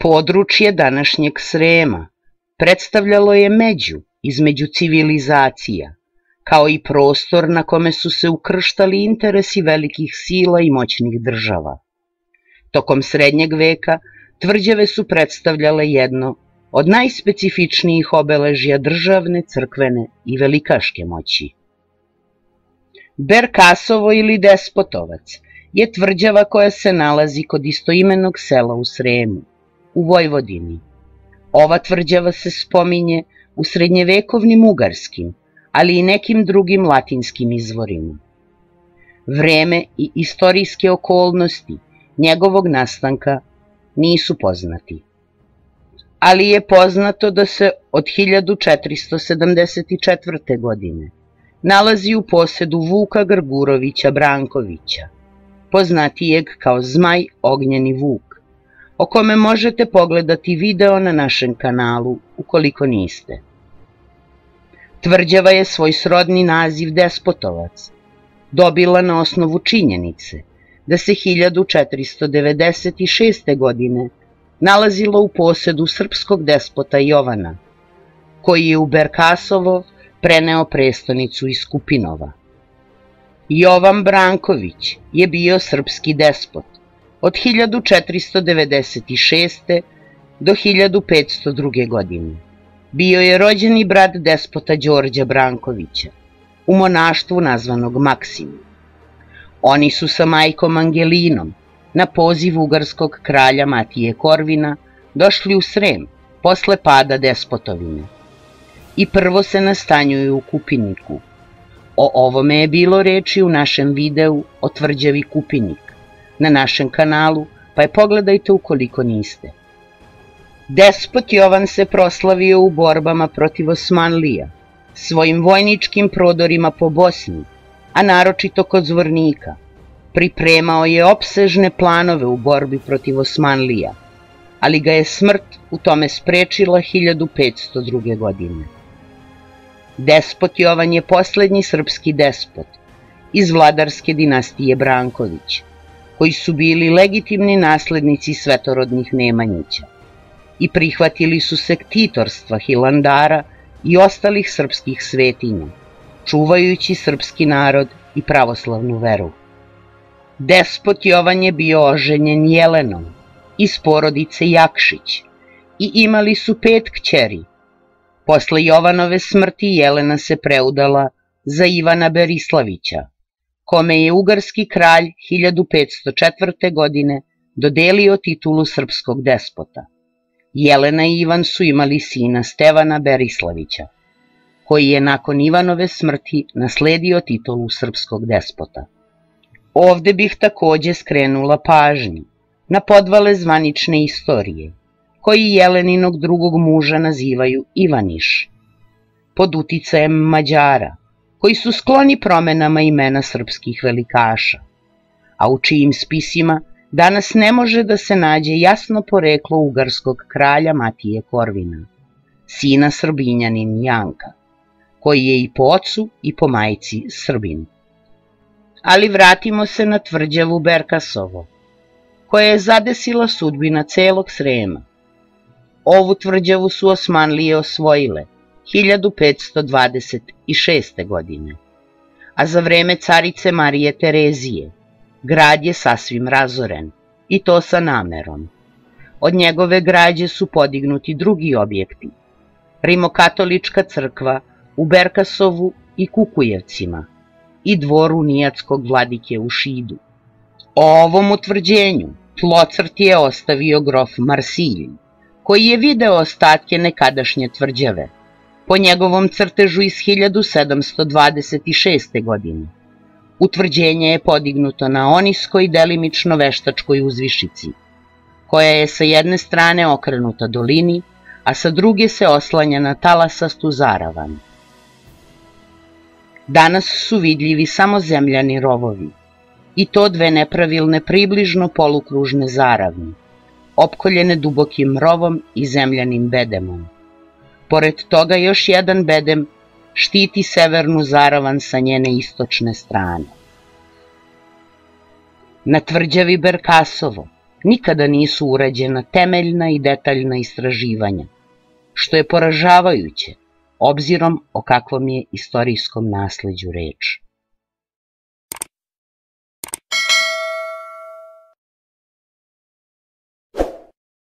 Područje današnjeg Srema predstavljalo je među između civilizacija, kao i prostor na kome su se ukrštali interesi velikih sila i moćnih država. Tokom srednjeg veka tvrđave su predstavljale jedno od najspecifičnijih obeležja državne, crkvene i velikaške moći. Berkasovo ili Despotovac je tvrđava koja se nalazi kod istoimenog sela u Sremu, u Vojvodini. Ova tvrđava se spominje u srednjevekovnim ugarskim, ali i nekim drugim latinskim izvorima. Vreme i istorijske okolnosti njegovog nastanka nisu poznati. Ali je poznato da se od 1474. godine nalazi u posedu Vuka Grgurovića Brankovića, poznatijeg kao Zmaj Ognjeni Vuk, o kome možete pogledati video na našem kanalu ukoliko niste. Tvrđava je svoj srodni naziv Despotovac dobila na osnovu činjenice da se 1496. godine nalazila u posedu srpskog despota Jovana, koji je u Berkasovo preneo prestonicu iz Kupinova. Jovan Branković je bio srpski despot od 1496. do 1502. godine. Bio je rođeni brat despota Đorđa Brankovića, u monaštvu nazvanog Maksim. Oni su sa majkom Angelinom, na poziv ugarskog kralja Matije Korvina, došli u Srem posle pada Despotovine i prvo se nastanjuju u Kupiniku. O ovome je bilo reči u našem videu o tvrđavi Kupinik na našem kanalu, pa je pogledajte ukoliko niste. Despot Jovan se proslavio u borbama protiv Osmanlija, svojim vojničkim prodorima po Bosni, a naročito kod Zvornika. Pripremao je opsežne planove u borbi protiv Osmanlija, ali ga je smrt u tome sprečila 1502. godine. Despot Jovan je poslednji srpski despot iz vladarske dinastije Branković, koji su bili legitimni naslednici svetorodnih Nemanjića i prihvatili su sektitorstva Hilandara i ostalih srpskih svetinja, čuvajući srpski narod i pravoslavnu veru. Despot Jovan je bio oženjen Jelenom iz porodice Jakšić i imali su 5 kćeri. Posle Jovanove smrti Jelena se preudala za Ivana Berislavića, kome je ugarski kralj 1504. godine dodelio titulu srpskog despota. Jelena i Ivan su imali sina Stevana Berislavića, koji je nakon Ivanove smrti nasledio titulu srpskog despota. Ovde bih takođe skrenula pažnju na podvale zvanične istorije, koji Jeleninog drugog muža nazivaju Ivaniš, pod uticajem Mađara, koji su skloni promenama imena srpskih velikaša, a u čijim spisima danas ne može da se nađe jasno poreklo ugarskog kralja Matije Korvina, sina Srbinjanin Janka, koji je i po ocu i po majci Srbin. Ali vratimo se na tvrđavu Berkasovo, koja je zadesila sudbina celog Srema. Ovu tvrđavu su Osmanlije osvojile 1526. godine, a za vreme carice Marije Terezije grad je sasvim razoren, i to sa namerom. Od njegove građe su podignuti drugi objekti, rimokatolička crkva u Berkasovu i Kukujevcima i dvor unijatskog vladike u Šidu. O ovom utvrđenju tlocrt je ostavio grof Marsilj, koji je video ostatke nekadašnje tvrđave, po njegovom crtežu iz 1726. godine. Utvrđenje je podignuto na oniskoj delimično veštačkoj uzvišici, koja je sa jedne strane okrenuta dolini, a sa druge se oslanja na talasastu zaravan. Danas su vidljivi samo zemljani rovovi, i to 2 nepravilne približno polukružne zaravne, opkoljene dubokim rovom i zemljanim bedemom. Pored toga još jedan bedem štiti severnu zaravan sa njene istočne strane. Na tvrđavi Berkasovo nikada nisu urađena temeljna i detaljna istraživanja, što je poražavajuće, obzirom o kakvom je istorijskom nasleđu reč.